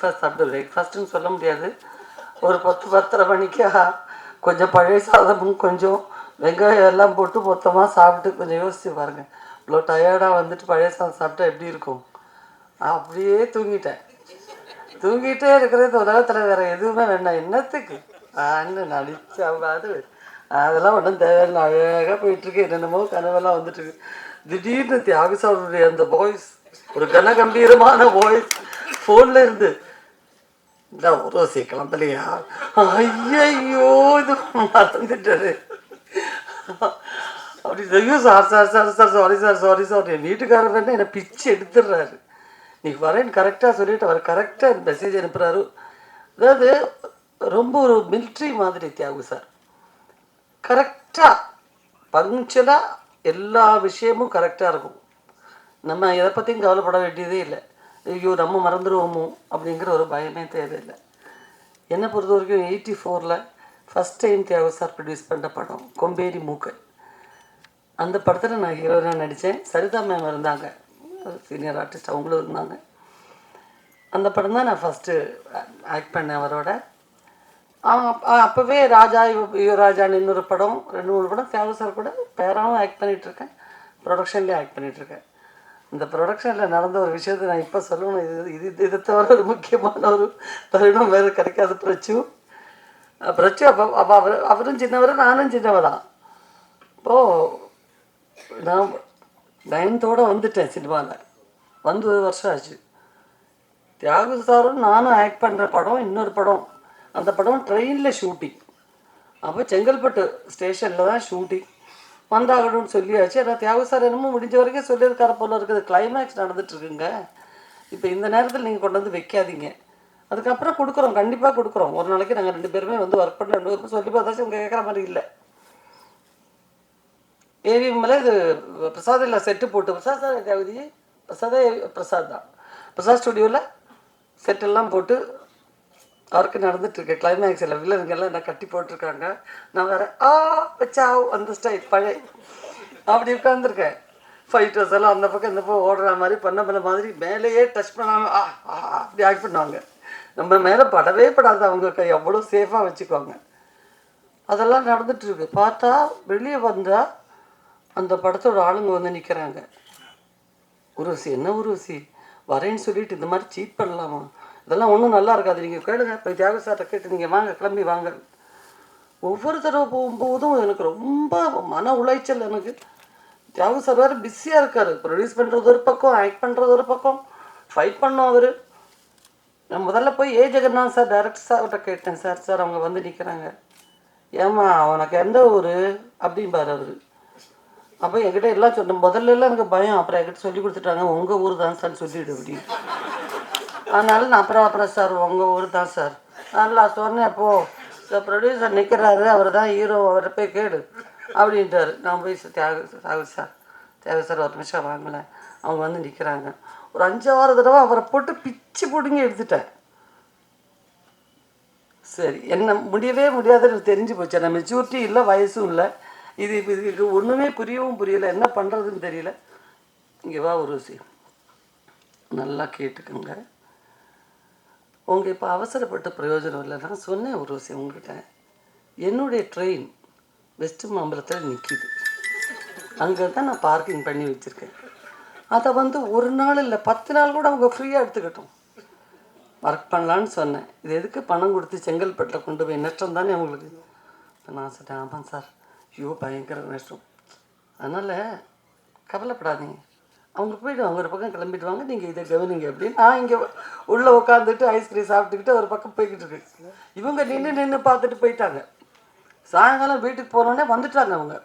Breakfast சாப்பிட்டு பிரேக்ஃபாஸ்ட்டுன்னு சொல்ல முடியாது, ஒரு 10-10:30 மணிக்கு கொஞ்சம் பழைய சாதமும் கொஞ்சம் வெங்காயம் எல்லாம் போட்டு மொத்தமாக சாப்பிட்டு கொஞ்சம் யோசிச்சு பாருங்கள். இவ்வளோ டயர்டாக வந்துட்டு பழைய சாதம் சாப்பிட்டா எப்படி இருக்கும்? அப்படியே தூங்கிட்டேன். தூங்கிட்டே இருக்கிறது உலகத்தில் வேறு எதுவுமே வேண்டாம், என்னத்துக்கு நடிச்சாவது அதெல்லாம் ஒன்றும் தேவையில்லை. அழகாக போயிட்டுருக்கு. என்னென்னமோ கனவெல்லாம் வந்துட்டுருக்கு. திடீர்னு தியாகசாருடைய அந்த வாய்ஸ், ஒரு கனகம்பீரமான வாய்ஸ் ஃபோனில் இருந்து, இந்த உரோசி கிளம்பலையா? ஐயோ இது மறந்துட்டாரு. அப்படி ஐயோ sir sir sir sir sorry sir sorry sir. என் வீட்டுக்காரர் வேணா என்னை பிச்சு எடுத்துடுறாரு. நீக்கு வரேன்னு கரெக்டாக சொல்லிவிட்டு அவர் கரெக்டாக மெசேஜ் அனுப்புகிறாரு. அதாவது ரொம்ப ஒரு மிலிட்ரி மாதிரி தியாகு சார். கரெக்டாக பங்க்சுவலாக எல்லா விஷயமும் கரெக்டாக இருக்கும். நம்ம எதை பற்றியும் கவலைப்பட வேண்டியதே இல்லை. ஐயோ நம்ம மறந்துடுவோமோ அப்படிங்கிற ஒரு பயமே தேவையில்லை. என்னை பொறுத்த வரைக்கும் 84 first time Thiyagu sir produce பண்ண படம் கொம்பேரி மூக்கை. அந்த படத்தில் நான் ஹீரோயினாக நடித்தேன். சரிதா மேம் இருந்தாங்க, சீனியர் ஆர்டிஸ்ட், அவங்களும் இருந்தாங்க. அந்த படம் தான் நான் ஃபஸ்ட்டு ஆக்ட் பண்ணேன் அவரோட. அப்போவே ராஜா யுவராஜான்னு இன்னொரு படம், 2-3 படம் தியாகு சார் கூட பேராகவும் ஆக்ட் பண்ணிகிட்ருக்கேன், ப்ரொடக்ஷன்லேயே ஆக்ட் பண்ணிகிட்ருக்கேன். இந்த ப்ரொடக்ஷனில் நடந்த ஒரு விஷயத்தை நான் இப்போ சொல்லணும். இதை தவிர ஒரு முக்கியமான ஒரு தருணம் வேறு கிடைக்காது. பிரச்சு அப்போ அவரும் சின்னவர், நானும் சின்னவதான். இப்போது நான் 9th வந்துட்டேன் சினிமாவில், வந்து 1 வருஷம் ஆச்சு. தியாகு சாரும் நானும் ஆக்ட் பண்ணுற படம் இன்னொரு படம். அந்த படம் ட்ரெயினில் ஷூட்டிங். அப்போ செங்கல்பட்டு ஸ்டேஷனில் தான் ஷூட்டிங். வந்தாகணும்னு சொல்லியாச்சு. ஆனால் தியாகு சார் என்னமோ முடிஞ்ச வரைக்கும் சொல்லியிருக்கார போல இருக்குது. கிளைமேக்ஸ் நடந்துட்டுருக்குங்க, இப்போ இந்த நேரத்தில் நீங்கள் கொண்டு வந்து வைக்காதீங்க, அதுக்கப்புறம் கொடுக்குறோம், கண்டிப்பாக கொடுக்குறோம். ஒரு நாளைக்கு நாங்கள் 2 பேருமே வந்து ஒர்க் பண்ண 2 பேருமே சொல்லி பார்த்தாச்சும் உங்கள் கேட்குற மாதிரி இல்லை. ஏவிஎம் மேலே இது பிரசாத் இல்லை செட்டு போட்டு, பிரசாத் சார் தேவதி பிரசாத் தான், பிரசாத் ஸ்டுடியோவில் செட்டெல்லாம் போட்டு ஒர்க்கு நடந்துட்டுருக்கு. கிளைமேக்ஸில் வில்லனுங்கெல்லாம் என்ன கட்டி போட்டிருக்காங்க. நான் வேறு வச்சா அந்த ஸ்டைல் பழைய அப்படி உட்காந்துருக்கேன். ஃபைட்டர்ஸ் எல்லாம் அந்த பக்கம் இந்த பக்கம் ஓடுற மாதிரி பண்ண மாதிரி மேலேயே டச் பண்ணாமல் அப்படி ஆக்ட் பண்ணுவாங்க. நம்ம மேலே படவே படாது அவங்க கை, எவ்வளோ சேஃபாக வச்சுக்குவாங்க. அதெல்லாம் நடந்துகிட்ருக்கு. பார்த்தா வெளியே வந்தால் அந்த படத்தோட ஆளுங்க வந்து நிற்கிறாங்க. உருவசி என்ன உருவசி வரேன்னு சொல்லிட்டு இந்த மாதிரி சீட் பண்ணலாமா? இதெல்லாம் ஒன்றும் நல்லா இருக்காது, நீங்கள் கேளுங்க, இப்போ தியாகு சார்கிட்ட கேட்டு நீங்கள் வாங்க, கிளம்பி வாங்க. ஒவ்வொரு தடவை போகும்போதும் எனக்கு ரொம்ப மன உளைச்சல். எனக்கு தியாகு சார் வேறு பிஸியாக இருக்கார். ப்ரொடியூஸ் பண்ணுறது ஒரு பக்கம், ஆக்ட் பண்ணுறது ஒரு பக்கம், ஃபைட் பண்ணோம் அவர். நான் முதல்ல போய் ஜெகநாத் சார் டைரக்டர் சார்கிட்ட கேட்டேன். சார் அவங்க வந்து நிற்கிறாங்க. ஏம்மா அவனுக்கு எந்த ஊர் அப்படிம்பார் அவர். அப்போ என்கிட்ட எல்லாம் சொன்னேன். முதல்ல எனக்கு பயம், அப்புறம் என்கிட்ட சொல்லி கொடுத்துட்டாங்க, உங்கள் ஊர் தான் சார் சொல்லிவிடு அப்படின்னு. அதனால நான் அப்புறம் சார் உங்கள் ஊர் தான் சார் நல்லா சொன்னேன். இப்போது ப்ரொடியூசர் நிற்கிறாரு, அவர் தான் ஹீரோ, அவரை போய் கேடு அப்படின்ட்டார். நான் போய் தியாகு சார் ஒரு நிமிஷம் வாங்கினேன். அவங்க வந்து நிற்கிறாங்க. ஒரு 5-6 தடவை அவரை போட்டு பிச்சு பிடுங்கி எடுத்துட்டேன். சரி, என்ன முடியவே முடியாதுன்னு தெரிஞ்சு போச்சு. நான் மெச்சூரிட்டி இல்லை, வயசும் இல்லை. இதுக்கு ஒன்றுமே புரியவும் புரியலை, என்ன பண்ணுறதுன்னு தெரியல. இங்கே வா உருவசி, நல்லா கேட்டுக்கோங்க. உங்கள் இப்போ அவசரப்பட்ட பிரயோஜனம் இல்லை. நான் சொன்னேன் உருவசி உங்ககிட்ட, என்னுடைய ட்ரெயின் வெஸ்ட் மாம்பலத்தில் நிற்கிது. அங்கே தான் நான் பார்க்கிங் பண்ணி வச்சுருக்கேன். அதை வந்து 1 நாள் இல்லை 10 நாள் கூட அவங்க ஃப்ரீயாக எடுத்துக்கிட்டோம், ஒர்க் பண்ணலான்னு சொன்னேன். இது எதுக்கு பணம் கொடுத்து செங்கல்பட்டில் கொண்டு போய் நஷ்டம் தானே அவங்களுக்கு. நான் சொன்னேன் ஆமாம் சார், ஐயோ பயங்கர நஷ்டம், அதனால் கவலைப்படாதீங்க, அவங்க போய்ட்டு ஒரு பக்கம் கிளம்பிடுவாங்க, நீங்கள் இதை கவனிங்க அப்படின்னு. நான் இங்கே உள்ளே உட்காந்துட்டு ஐஸ்கிரீம் சாப்பிட்டுக்கிட்டு ஒரு பக்கம் போய்கிட்டு இருக்கு. இவங்க நின்று பார்த்துட்டு போயிட்டாங்க. சாயங்காலம் வீட்டுக்கு போனோடனே வந்துட்டாங்க அவங்க.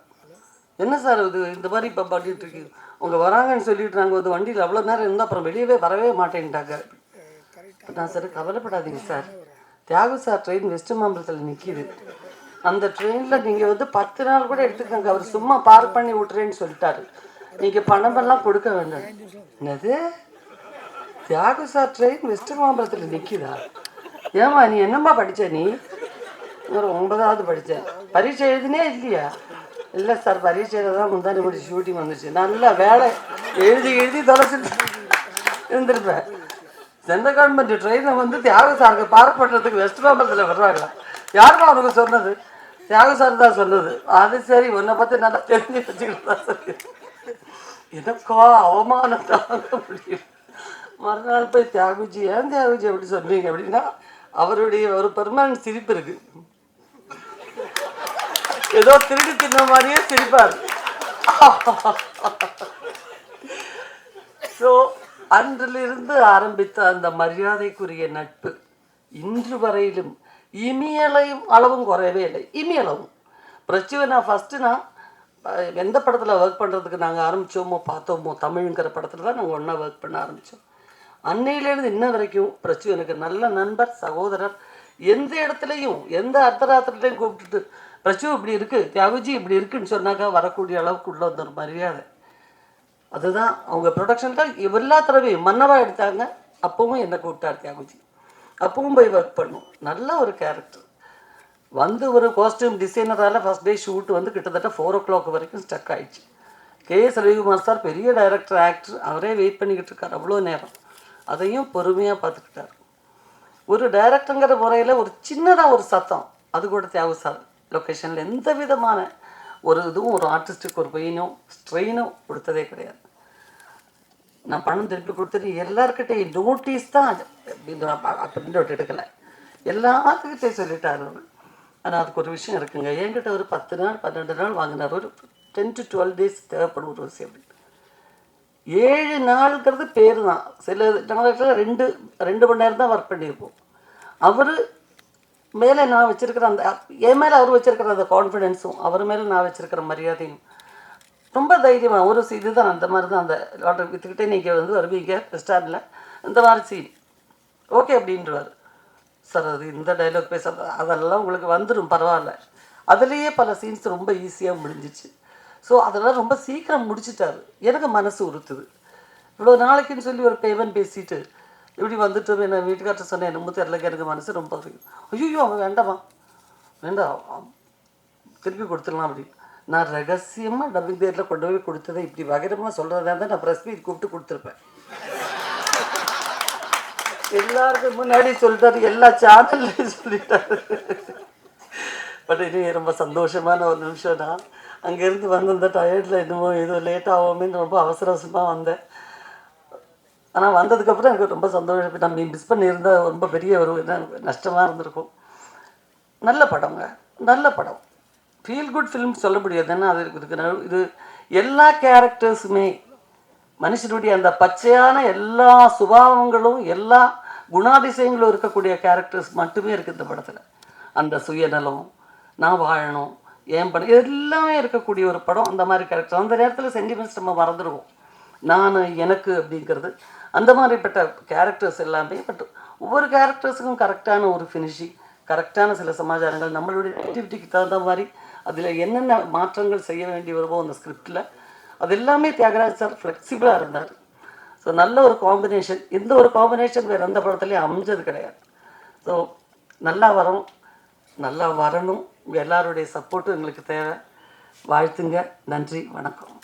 என்ன சார் இது இந்த மாதிரி இப்போ பண்ணிட்டு இருக்கு, அவங்க வராங்கன்னு சொல்லிட்டு நாங்கள் வந்து வண்டியில் அவ்வளோ நேரம் இருந்தால் அப்புறம் வெளியவே வரவே மாட்டேன்ட்டாங்க. நான் சார் கவலைப்படாதீங்க sir, Thiyagu sir train west மாம்பலத்தில் நிற்கிது, அந்த ட்ரெயினில் நீங்கள் வந்து 10 நாள் கூட எடுத்துக்கோங்க, அவர் சும்மா பார்க் பண்ணி விட்டுறேன்னு சொல்லிட்டாரு, நீங்கள் பணமெல்லாம் கொடுக்க வேண்டாம். என்னது தியாகு சார் ட்ரெயின் வெஸ்ட் மாம்பலத்தில் நிற்கிதா? ஏம்மா நீ என்னம்மா படித்த? நீ ஒரு 9வது படித்தேன். பரீட்சை எழுதினே இல்லையா? இல்லை சார், பரீட்சையில் தான் முந்தானி முடிச்சு ஷூட்டிங் வந்துச்சு, நல்லா வேலை எழுதி தொலைச்சிட்டு இருந்திருப்பேன். சென்ட்ரல் கவர்மெண்ட் ட்ரெயினை வந்து தியாக சாருக்கு பார்க் பண்ணுறதுக்கு வெஸ்ட் மாம்பலத்தில் வர்றாங்க. யாருமா அவனுக்கு சொன்னது? தியாக சார் தான் சொன்னது. அது சரி, உன்னை பற்றி நல்லா தெரிஞ்சு வச்சுக்கிட்டு தான் சொல்லி எனக்கா அவமானம் தாங்க முடியும். மறுநாள் போய் தியாகுஜி, ஏன் தியாகுஜி அப்படி சொன்னீங்க அப்படின்னா, அவருடைய ஒரு பெர்மனன்ட் சிரிப்பு இருக்கு. ஏதோ திருடி தின்ன மாதிரியே சிரிப்பார். ஸோ அன்றிலிருந்து ஆரம்பித்த அந்த மரியாதைக்குரிய நட்பு இன்று வரையிலும் இமியலையும் அளவும் குறையவே இல்லை. இமியளவும் பிரச்சுவை நான் ஃபஸ்ட்டு நான் எந்த படத்தில் ஒர்க் பண்ணுறதுக்கு நாங்கள் ஆரம்பித்தோமோ பார்த்தோமோ, தமிழுங்கிற படத்தில் தான் நாங்கள் ஒன்றா ஒர்க் பண்ண ஆரம்பித்தோம். அன்னையிலேருந்து இன்ன வரைக்கும் பிரச்சு எனக்கு நல்ல நண்பர், சகோதரர். எந்த இடத்துலையும் எந்த அர்த்தராத்திரிலையும் கூப்பிட்டுட்டு பிரச்சு இப்படி இருக்குது, தியாகுஜி இப்படி இருக்குன்னு சொன்னாக்கா வரக்கூடிய அளவுக்கு உள்ள வந்த ஒரு மரியாதை. அதுதான் அவங்க ப்ரொடக்ஷனில் எல்லா தடவையும் மன்னவா எடுத்தாங்க. அப்பவும் என்னை கூப்பிட்டார் தியாகுஜி. அப்பவும் போய் ஒர்க் பண்ணும். நல்ல ஒரு கேரக்டர். வந்து ஒரு காஸ்டியூம் டிசைனரால் ஃபஸ்ட் டே ஷூட் வந்து கிட்டத்தட்ட 4 o'clock வரைக்கும் ஸ்டக் ஆகிடுச்சு. K.S. ரவிக்குமார் சார் பெரிய டைரக்டர், ஆக்டர், அவரே வெயிட் பண்ணிக்கிட்டு இருக்கார் அவ்வளோ நேரம். அதையும் பொறுமையாக பார்த்துக்கிட்டார். ஒரு டைரக்டருங்கிற முறையில் ஒரு சின்னதாக ஒரு சத்தம், அது கூட தியாகு சார் லொக்கேஷனில் எந்த விதமான ஒரு இதுவும் ஒரு ஆர்டிஸ்ட்டுக்கு ஒரு பெயினும் ஸ்ட்ரெயினும் கொடுத்ததே கிடையாது. நான் பணம் திருப்பி கொடுத்துட்டு எல்லாருக்கிட்டையும் நோட்டீஸ் தான் அப்படின்னு எடுக்கலை, எல்லாத்துக்கிட்டே சொல்லிட்டார் அவர். ஆனால் அதுக்கு ஒரு விஷயம் இருக்குங்க. என்கிட்ட ஒரு 10 நாள் 12 நாள் வாங்கினார். ஒரு 10 to 12 days தேவைப்படும் ஒரு விஷயம். 7 நாளுங்கிறது பேர் தான். சில நாளைக்கு 2 மணி நேரம் தான் ஒர்க் பண்ணியிருப்போம். அவர் மேலே நான் வச்சுருக்கிற அந்த என் மேலே அவர் வச்சுருக்கிற அந்த கான்ஃபிடென்ஸும் அவர் மேலே நான் வச்சுருக்கிற மரியாதையும் ரொம்ப தைரியமாக ஒரு இதுதான். அந்த மாதிரி தான் அந்த லாட்டர் விற்றுக்கிட்டே நீங்கள் வந்து வருவீங்க ரெஸ்டாரண்ட்டில் இந்த மாதிரி சீன் ஓகே அப்படின்றவார். சார் அது இந்த டைலாக் பேச அதெல்லாம் உங்களுக்கு வந்துடும், பரவாயில்ல. அதுலேயே பல சீன்ஸ் ரொம்ப ஈஸியாக முடிஞ்சிச்சு. ஸோ அதெல்லாம் ரொம்ப சீக்கிரம் முடிச்சிட்டாரு. எனக்கு மனசு உறுத்துது. இவ்வளோ நாளைக்குன்னு சொல்லி ஒரு பேமெண்ட் பேசிட்டு இப்படி வந்துட்டு என்ன வீட்டுக்கார்ட்ட சொன்னேன், என்னமோ தெரியலக்கு எனக்கு மனசு ரொம்ப ஐயோ அவன் வேண்டாமா வேண்டாம் திருப்பி கொடுத்துடலாம் அப்படின்னு. நான் ரகசியமாக டப்பிங் தேட்டரில் கொண்டு போய் கொடுத்ததை இப்படி வகைரமாக சொல்கிறதா இருந்தால் நான் ப்ரெஸ் மீட் கூப்பிட்டு கொடுத்துருப்பேன். எல்லாருக்கும் முன்னாடி சொல்லிட்டாரு, எல்லா சேனல்லையும் சொல்லிட்டாரு. பட் இனி ரொம்ப சந்தோஷமான ஒரு நிமிஷம். நான் அங்கேருந்து வந்திருந்த டயர்டில் என்னமோ ஏதோ லேட் ஆகுமேன்னு ரொம்ப அவசர அவசரமாக வந்தேன். ஆனால் வந்ததுக்கப்புறம் எனக்கு ரொம்ப சந்தோஷம். நம்ம மிஸ் பண்ணியிருந்தால் ரொம்ப பெரிய ஒரு நஷ்டமாக இருந்திருக்கும். நல்ல படங்க, நல்ல படம். ஃபீல் குட் ஃபிலிம் சொல்ல முடியாது. ஏன்னா அது இதுக்கு இது எல்லா கேரக்டர்ஸுமே மனுஷனுடைய அந்த பச்சையான எல்லா சுபாவங்களும் எல்லா குணாதிசயங்களும் இருக்கக்கூடிய கேரக்டர்ஸ் மட்டுமே இருக்குது இந்த படத்தில். அந்த சுயநலம், நான் வாழணும், ஏன் படம், எல்லாமே இருக்கக்கூடிய ஒரு படம். அந்த மாதிரி கேரக்டர் அந்த நேரத்தில் சென்டிமெண்ட்ஸ் நம்ம மறந்துடுவோம். நான் எனக்கு அப்படிங்கிறது அந்த மாதிரிப்பட்ட கேரக்டர்ஸ் எல்லாமே. பட் ஒவ்வொரு கேரக்டர்ஸுக்கும் கரெக்டான ஒரு ஃபினிஷிங், கரெக்டான சில சமாச்சாரங்கள், நம்மளுடைய ஆக்டிவிட்டிக்கு தகுந்த மாதிரி அதில் என்னென்ன மாற்றங்கள் செய்ய வேண்டி வருவோம் அந்த ஸ்கிரிப்டில், அது எல்லாமே தியாகராஜ் சார் ஃப்ளெக்சிபிளாக இருந்தார். ஸோ நல்ல ஒரு காம்பினேஷன். எந்த ஒரு காம்பினேஷன் வேறு எந்த படத்துலேயும் அமைஞ்சது கிடையாது. ஸோ நல்லா வரணும். எல்லாருடைய சப்போர்ட்டும் எங்களுக்கு தேவை. வாழ்த்துங்க. நன்றி, வணக்கம்.